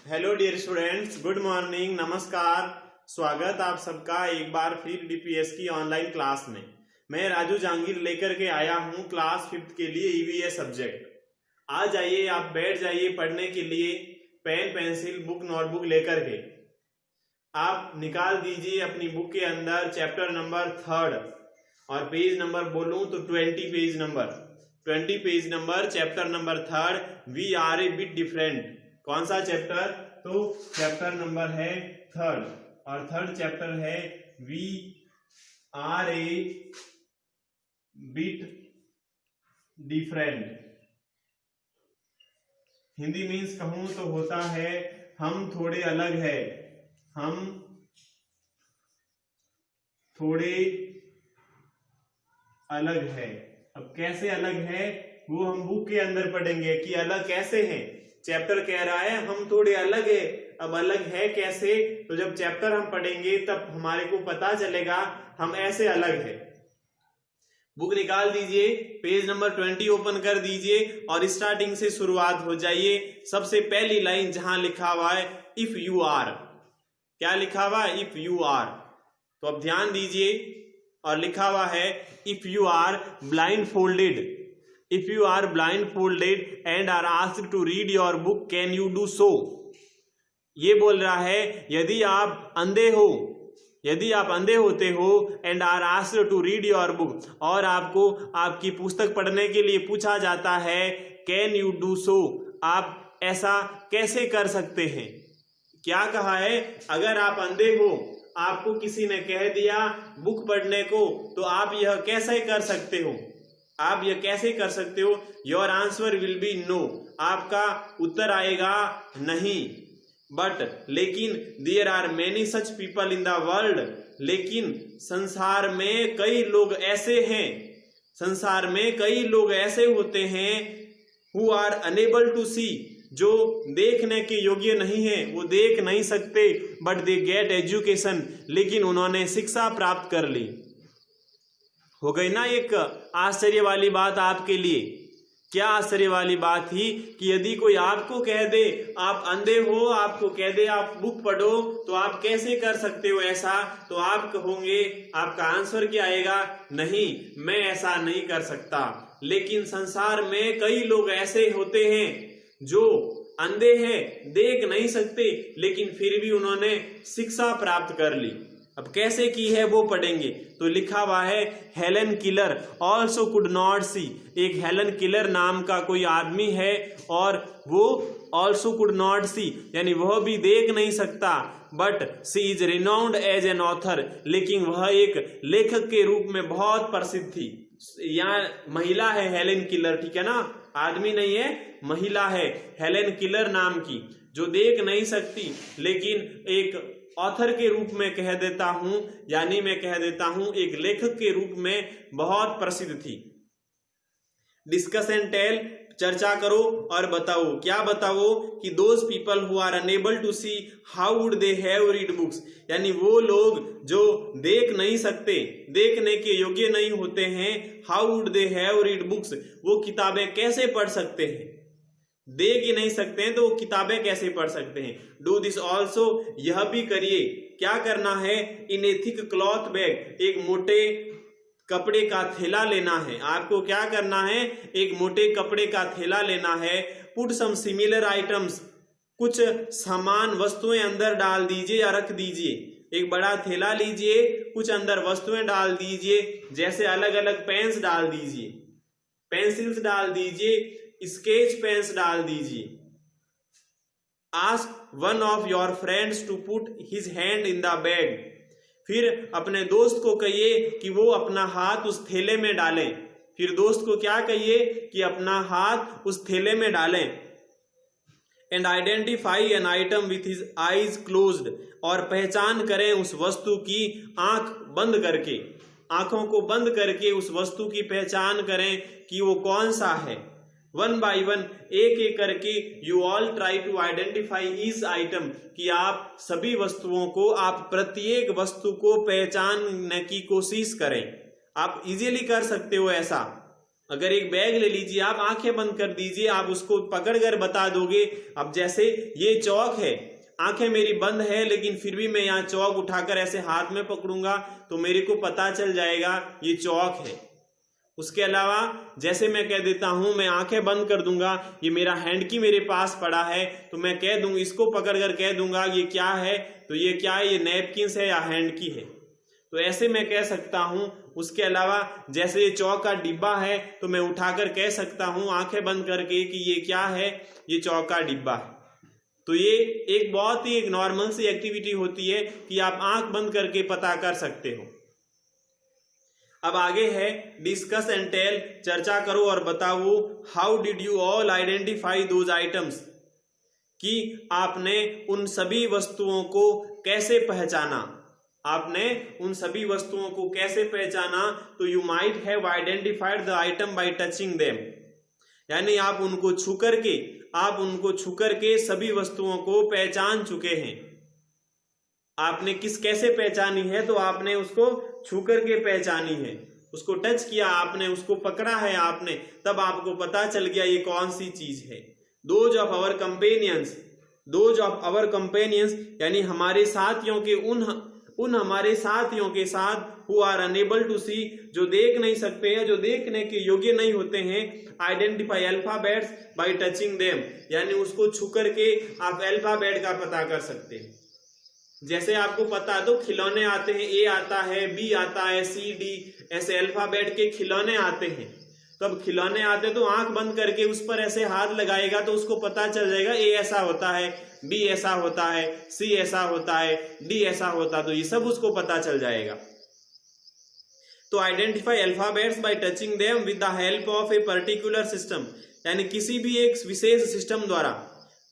Hello dear students, good morning, नमस्कार। स्वागत आप सबका एक बार फिर डीपीएस की ऑनलाइन क्लास में। मैं राजू जहांगीर लेकर के आया हूं क्लास 5th के लिए ईवीएस सब्जेक्ट। आ जाइए, आप बैठ जाइए पढ़ने के लिए। पेन पेंसिल बुक नोटबुक लेकर के आप निकाल दीजिए अपनी बुक के अंदर चैप्टर नंबर 3 और पेज नंबर बोलूं तो 20 page number chapter number 3 we are a bit different. कौन सा चैप्टर? तो चैप्टर नंबर है 3 और 3rd चैप्टर है we are a bit different. Hindi means कहूं तो होता है हम थोड़े अलग है। हम थोड़े अलग है। अब कैसे अलग है वो हम बुक के अंदर पढ़ेंगे कि अलग कैसे हैं। चैप्टर कह रहा है हम थोड़े अलग है। अब अलग है कैसे? तो जब चैप्टर हम पढ़ेंगे तब हमारे को पता चलेगा हम ऐसे अलग है। बुक निकाल दीजिए, पेज नंबर 20 ओपन कर दीजिए और स्टार्टिंग से शुरुआत हो जाइए। सबसे पहली लाइन जहां लिखा हुआ है इफ यू आर। क्या लिखा हुआ है? If you are. तो अब ध्यान दीजिए और लिखा हुआ है if you are blindfolded. If you are blindfolded and are asked to read your book, can you do so? ये बोल रहा है यदि आप अंधे होते हो and are asked to read your book, और आपको आपकी पुस्तक पढ़ने के लिए पूछा जाता है can you do so? आप ऐसा कैसे कर सकते हैं? क्या कहा है? अगर आप अंधे हो, आपको किसी ने कह दिया बुक पढ़ने को, तो आप यह कैसे कर सकते हो? आप यह कैसे कर सकते हो? Your answer will be no. आपका उत्तर आएगा नहीं। बट लेकिन there are many such people in the world. लेकिन संसार में कई लोग ऐसे हैं, संसार में कई लोग ऐसे होते हैं हु आर अनेबल टू सी, जो देखने के योग्य नहीं है, वो देख नहीं सकते। बट दे गेट एजुकेशन, लेकिन उन्होंने शिक्षा प्राप्त कर ली। हो गई ना एक आश्चर्य वाली बात आपके लिए? क्या आश्चर्य वाली बात थी कि यदि कोई आपको कह दे आप अंधे हो, आपको कह दे आप बुक पढ़ो, तो आप कैसे कर सकते हो ऐसा? तो आप कहोगे, आपका आंसर क्या आएगा? नहीं, मैं ऐसा नहीं कर सकता। लेकिन संसार में कई लोग ऐसे होते हैं जो अंधे हैं, देख नहीं सकते, लेकिन फिर भी उन्होंने शिक्षा प्राप्त कर ली। अब कैसे की है वो पढ़ेंगे। तो लिखा हुआ है Helen Keller also could not see. एक हेलन किलर नाम का कोई आदमी है और वो ऑल्सो कुड नॉट सी, यानी वह भी देख नहीं सकता। But she is renowned as an author, लेकिन वह एक लेखक के रूप में बहुत प्रसिद्ध थी। यहाँ महिला है हेलन किलर, ठीक है ना, आदमी नहीं है, महिला है हेलन किलर नाम की, जो देख नहीं सकती, लेकिन एक ऑथर के रूप में कह देता हूं, यानी मैं कह देता हूं एक लेखक के रूप में बहुत प्रसिद्ध थी। डिस्कस एंड टेल, चर्चा करो और बताओ। क्या बताओ? कि those people who are unable to see how would they have read books, यानी वो लोग जो देख नहीं सकते, देखने के योग्य नहीं होते हैं, how would they have read books, वो किताबें कैसे पढ़ सकते हैं? देख ही नहीं सकते हैं तो वो किताबें कैसे पढ़ सकते हैं? डू दिस ऑल्सो, यह भी करिए। क्या करना है? इन ए थिक क्लॉथ बैग, एक मोटे कपड़े का थैला लेना है। आपको क्या करना है? एक मोटे कपड़े का थैला लेना है। पुट सम सिमिलर आइटम्स, कुछ समान वस्तुएं अंदर डाल दीजिए या रख दीजिए। एक बड़ा थैला लीजिए, कुछ अंदर वस्तुएं डाल दीजिए, जैसे अलग अलग पेन्स डाल दीजिए, पेंसिल्स डाल दीजिए, स्केच पेन्स डाल दीजिए। Ask one of your friends to put his hand in the bag, फिर अपने दोस्त को कहिए कि वो अपना हाथ उस थैले में डालें। फिर दोस्त को क्या कहिए? कि अपना हाथ उस थैले में डालें। And identify an item with his eyes closed, और पहचान करें उस वस्तु की आंख बंद करके, आंखों को बंद करके उस वस्तु की पहचान करें कि वो कौन सा है। वन बाई वन, एक एक करके, you all try to identify each item, कि आप सभी वस्तुओं को, आप प्रत्येक वस्तु को पहचानने की कोशिश करें। आप इजीली कर सकते हो ऐसा। अगर एक बैग ले लीजिए, आप आंखें बंद कर दीजिए, आप उसको पकड़कर बता दोगे। अब जैसे ये चौक है, आंखें मेरी बंद है लेकिन फिर भी मैं यहाँ चौक उठाकर ऐसे हाथ में पकड़ूंगा तो मेरे को पता चल जाएगा ये चौक है। उसके अलावा जैसे मैं कह देता हूं, मैं आंखें बंद कर दूंगा, ये मेरा हैंड की मेरे पास पड़ा है, तो मैं कह दूंगा, इसको पकड़कर कह दूंगा ये क्या है, तो ये क्या है, ये नैपकिन है या हैंड की है, तो ऐसे मैं कह सकता हूं। उसके अलावा जैसे ये चौक का डिब्बा है तो मैं उठाकर कह सकता हूं आंखें बंद करके कि ये क्या है, ये चौक का डिब्बा है। तो ये एक बहुत ही एक नॉर्मल सी एक्टिविटी होती है कि आप आंख बंद करके पता कर सकते हो। अब आगे है डिस्कस एंड टेल, चर्चा करो और बताओ। How did you all identify those items, कि आपने उन सभी वस्तुओं को कैसे पहचाना, आपने उन सभी वस्तुओं को कैसे पहचाना। तो you might have identified the item by touching them, यानी आप उनको छू करके सभी वस्तुओं को पहचान चुके हैं। आपने कैसे पहचानी है, तो आपने उसको छू करके पहचानी है, उसको टच किया आपने, उसको पकड़ा है आपने, तब आपको पता चल गया ये कौन सी चीज है। दोज ऑफ आवर कंपेनियंस, यानी हमारे साथियों के उन हमारे साथियों के साथ, हु आर अनेबल टू सी, जो देख नहीं सकते हैं, जो देखने के योग्य नहीं होते हैं। Identify alphabets bye touching them, यानी उसको छू करके आप अल्फाबेट का पता कर सकते हैं। जैसे आपको पता है तो खिलौने आते हैं, ए आता है, बी आता है, सी डी, ऐसे अल्फाबेट के खिलौने आते हैं। तो अब खिलौने आते तो आंख बंद करके उस पर ऐसे हाथ लगाएगा तो उसको पता चल जाएगा ए ऐसा होता है, बी ऐसा होता है, सी ऐसा होता है, डी ऐसा होता, तो ये सब उसको पता चल जाएगा। तो identify alphabets bye touching them with the help of a particular system, यानी किसी भी एक विशेष सिस्टम द्वारा,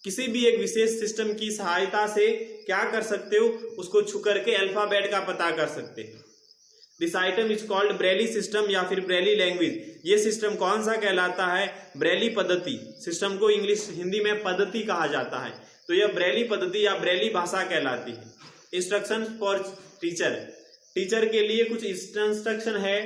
किसी भी एक विशेष सिस्टम की सहायता से क्या कर सकते हो, उसको छू करके अल्फाबेट का पता कर सकते हो। This item is called Braille system या फिर ब्रेली लैंग्वेज। ये सिस्टम कौन सा कहलाता है, ब्रेली पद्धति। सिस्टम को हिंदी में पद्धति कहा जाता है, तो यह ब्रेली पद्धति या ब्रेली भाषा कहलाती है। इंस्ट्रक्शन फॉर टीचर, टीचर के लिए कुछ इंस्ट्रक्शन है,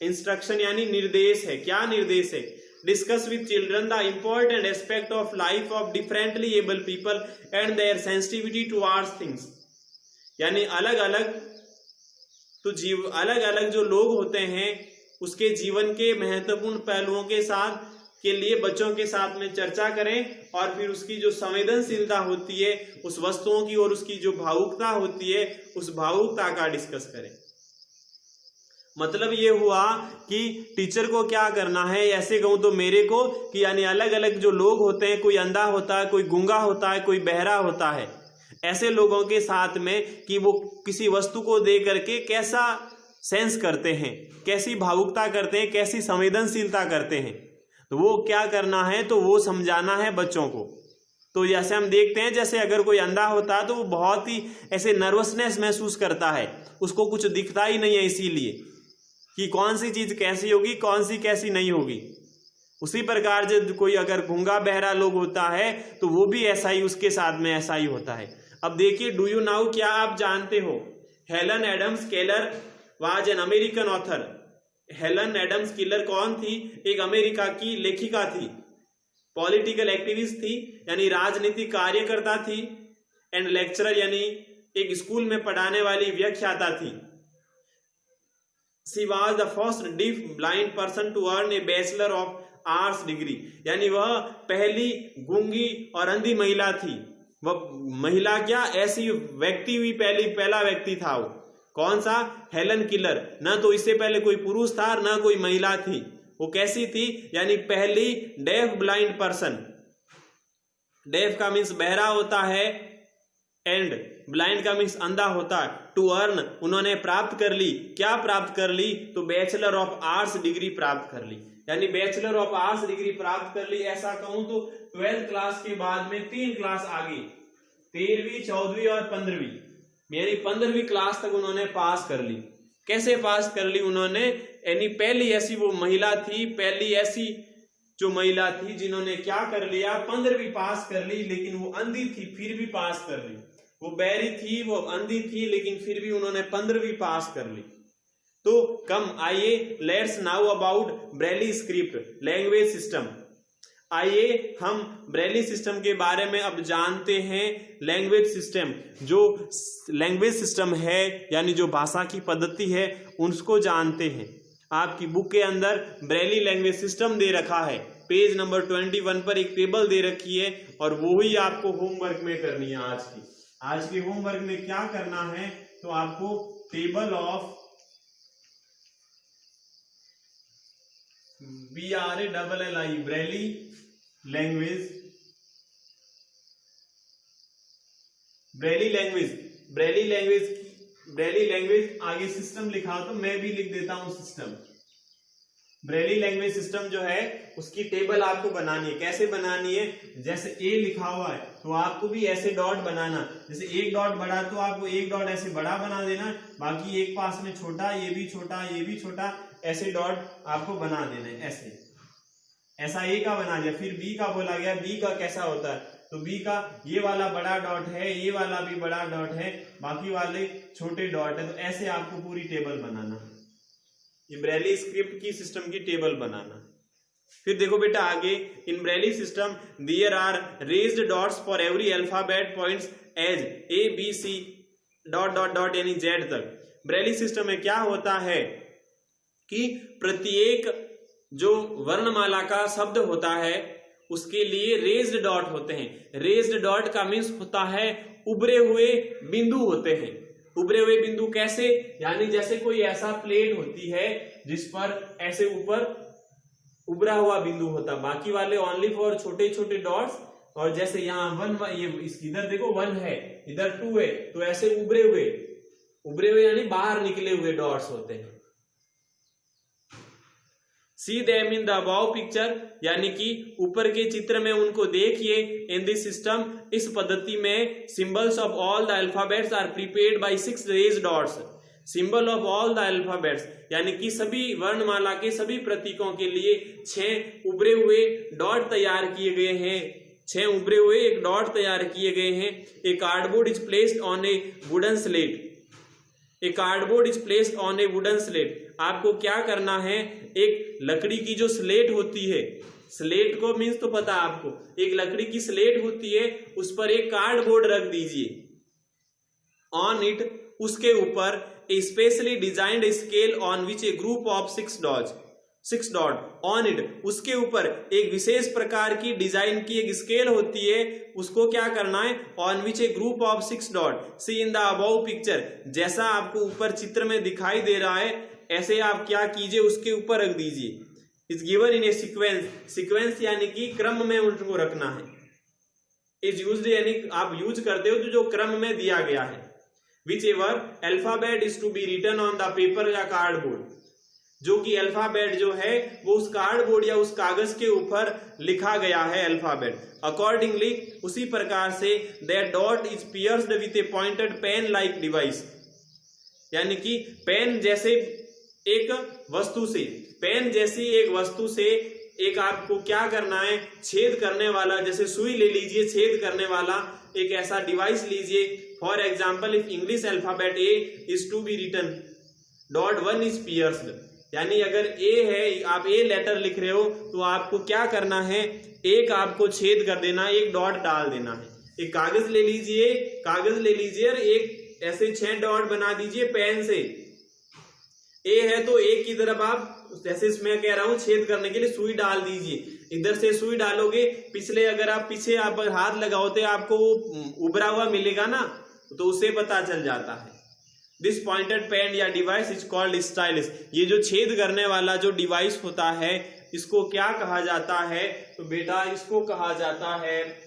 इंस्ट्रक्शन यानी निर्देश है। क्या निर्देश है, discuss with children the important aspect of life of differently able people and their sensitivity towards things, यानी अलग अलग जो लोग होते हैं उसके जीवन के महत्वपूर्ण पहलुओं के साथ के लिए बच्चों के साथ में चर्चा करें, और फिर उसकी जो संवेदनशीलता होती है उस वस्तुओं की और उसकी जो भावुकता होती है उस भावुकता का डिस्कस करें। मतलब ये हुआ कि टीचर को क्या करना है, ऐसे कहूं तो मेरे को, कि यानी अलग अलग जो लोग होते हैं, कोई अंधा होता है, कोई गूंगा होता है, कोई बहरा होता है, ऐसे लोगों के साथ में कि वो किसी वस्तु को देख करके कैसा सेंस करते हैं, कैसी भावुकता करते हैं, कैसी संवेदनशीलता करते हैं, तो वो क्या करना है, तो वो समझाना है बच्चों को। तो जैसे हम देखते हैं, जैसे अगर कोई अंधा होता है तो वो बहुत ही ऐसे नर्वसनेस महसूस करता है, उसको कुछ दिखता ही नहीं है, इसीलिए कि कौन सी चीज कैसी होगी, कौन सी कैसी नहीं होगी। उसी प्रकार जब कोई अगर गूंगा बहरा लोग होता है तो वो भी ऐसा ही, उसके साथ में ऐसा ही होता है। अब देखिए, डू यू नाउ, क्या आप जानते हो, Helen Adams Keller was an American author. Helen Adams Keller कौन थी, एक अमेरिका की लेखिका थी, पॉलिटिकल एक्टिविस्ट थी, यानी राजनीतिक कार्यकर्ता थी, एंड लेक्चरर, यानी एक स्कूल में पढ़ाने वाली व्याख्याता थी। She was the first deaf blind person to earn a Bachelor of Arts degree, यानी वह पहली गूंगी और अंधी महिला थी। वह महिला क्या, ऐसी व्यक्ति हुई, पहला व्यक्ति था वो। कौन सा, हेलन किलर। न तो इससे पहले कोई पुरुष था, न कोई महिला थी। वो कैसी थी, यानी पहली डेफ ब्लाइंड पर्सन। डेफ का मीन्स बहरा होता है एंड ब्लाइंड का मीन्स अंधा होता है। टू अर्न, उन्होंने प्राप्त कर ली, क्या प्राप्त कर ली, तो बैचलर ऑफ आर्ट्स डिग्री प्राप्त कर ली, यानी बैचलर ऑफ आर्ट्स डिग्री प्राप्त कर ली। ऐसा कहूं तो 12th क्लास के बाद में 3 क्लास आगे, 13वीं, 14वीं और 15वीं, यानी 15वीं क्लास तक उन्होंने पास कर ली। कैसे पास कर ली उन्होंने, यानी पहली ऐसी वो महिला थी, पहली ऐसी जो महिला थी जिन्होंने क्या कर लिया, 15वीं पास कर ली, लेकिन वो अंधी थी फिर भी पास कर ली। वो बहरी थी, वो अंधी थी, लेकिन फिर भी उन्होंने 15वीं पास कर ली। तो कम आइए let's now about Braille script language system. आइए हम ब्रेली सिस्टम के बारे में अब जानते हैं। लैंग्वेज सिस्टम, जो लैंग्वेज सिस्टम है यानी जो भाषा की पद्धति है उसको जानते हैं। आपकी बुक के अंदर ब्रेली लैंग्वेज सिस्टम दे रखा है, पेज नंबर 21 पर एक टेबल दे रखी है और वो ही आपको होमवर्क में करनी है। आज के होमवर्क में क्या करना है, तो आपको table of BRALLI Braille language आगे सिस्टम लिखा तो मैं भी लिख देता हूं सिस्टम। ब्रेली लैंग्वेज सिस्टम जो है उसकी टेबल आपको बनानी है। कैसे बनानी है, जैसे ए लिखा हुआ है तो आपको भी ऐसे डॉट बनाना। जैसे एक डॉट बड़ा तो आपको एक डॉट ऐसे बड़ा बना देना, बाकी एक पास में छोटा, ये भी छोटा, ये भी छोटा, ऐसे डॉट आपको बना देना है। ऐसा ए का बना दिया। फिर बी का बोला गया, बी का कैसा होता है, तो बी का ये वाला बड़ा डॉट है, ये वाला भी बड़ा डॉट है, बाकी वाले छोटे डॉट है। तो ऐसे आपको पूरी टेबल बनाना है, ये ब्रेली स्क्रिप्ट की सिस्टम की टेबल बनाना। फिर देखो बेटा आगे, इन Braille system there are raised dots for every alphabet points as A B C dot dot dot यानी जेड तक। ब्रेली सिस्टम में क्या होता है कि प्रत्येक जो वर्णमाला का शब्द होता है उसके लिए रेज्ड डॉट होते हैं। रेज्ड डॉट का मीन्स होता है उभरे हुए बिंदु होते हैं। उभरे हुए बिंदु कैसे, यानी जैसे कोई ऐसा प्लेट होती है जिस पर ऐसे ऊपर उभरा हुआ बिंदु होता, बाकी वाले ओनली फॉर छोटे छोटे डॉट्स। और जैसे यहाँ 1, ये इधर देखो 1 है, इधर 2 है, तो ऐसे उभरे हुए यानी बाहर निकले हुए डॉट्स होते हैं। See them in the above picture, यानी कि ऊपर के चित्र में उनको देखिए। in this system, इस पद्धति में symbols of all the alphabets are prepared by 6 raised dots. symbol of all the alphabets यानी कि सभी वर्णमाला के सभी प्रतीकों के लिए 6 उभरे हुए डॉट तैयार किए गए हैं। 6 उभरे हुए एक डॉट तैयार किए गए हैं। A cardboard is placed on a wooden slate. A cardboard is placed on a wooden slate. आपको क्या करना है, एक लकड़ी की जो स्लेट होती है, स्लेट को मीन्स तो पता है आपको, एक लकड़ी की स्लेट होती है, उस पर एक कार्डबोर्ड रख दीजिए। ऑन इट, उसके ऊपर a specially designed scale on which a group of 6 dot on it, उसके ऊपर एक विशेष प्रकार की डिजाइन की एक स्केल होती है, उसको क्या करना है, on which a group of 6 dot see in the above picture. जैसा आपको ऊपर चित्र में दिखाई दे रहा है ऐसे आप क्या कीजिए, उसके ऊपर रख दीजिए। Is given in A sequence यानी कि क्रम में उनको रखना है। इज यूज्ड यानी आप यूज करते हो तो जो क्रम में दिया गया है। Whichever alphabet is to be written on the paper या कार्डबोर्ड, जो कि अल्फाबेट जो है वो उस कार्डबोर्ड या उस कागज के ऊपर लिखा गया है अल्फाबेट। अकॉर्डिंगली, उसी प्रकार से that dot is pierced with a pointed pen like device, यानी कि पेन जैसी एक वस्तु से एक आपको क्या करना है, छेद करने वाला, जैसे सुई ले लीजिए, छेद करने वाला एक ऐसा डिवाइस लीजिए। For example, if English alphabet A is to be written dot 1 is pierced, यानी अगर ए है, आप ए लेटर लिख रहे हो तो आपको क्या करना है, एक आपको छेद कर देना, एक डॉट डाल देना है। एक कागज ले लीजिए और एक ऐसे 6 डॉट बना दीजिए पेन से। ए है तो एक की तरफ आप, जैसे इसमें कह रहा हूं, छेद करने के लिए सुई डाल दीजिए। इधर से सुई डालोगे, पिछले अगर आप पीछे आप हाथ लगाओते आपको वो उभरा हुआ मिलेगा ना, तो उससे पता चल जाता है। दिस पॉइंटेड पेन या डिवाइस इज कॉल्ड स्टाइलस। ये जो छेद करने वाला जो डिवाइस होता है इसको क्या कहा जाता है, तो बेटा इसको कहा जाता है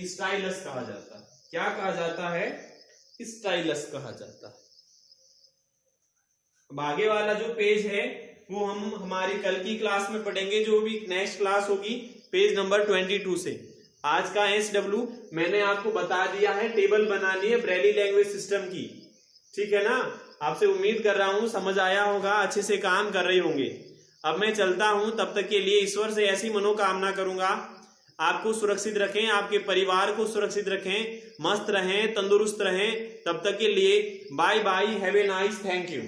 स्टाइलस कहा जाता है। क्या कहा जाता है, स्टाइलस कहा जाता है। आगे वाला जो पेज है वो हम हमारी कल की क्लास में पढ़ेंगे, जो भी नेक्स्ट क्लास होगी, पेज नंबर 22 से। आज का SW मैंने आपको बता दिया है, टेबल बनानी है ब्रेली लैंग्वेज सिस्टम की, ठीक है ना। आपसे उम्मीद कर रहा हूं समझ आया होगा, अच्छे से काम कर रहे होंगे। अब मैं चलता हूं, तब तक के लिए ईश्वर से ऐसी मनोकामना करूंगा, आपको सुरक्षित रखें, आपके परिवार को सुरक्षित रखें, मस्त रहें, तंदुरुस्त रहें। तब तक के लिए bye bye, have a nice, thank you.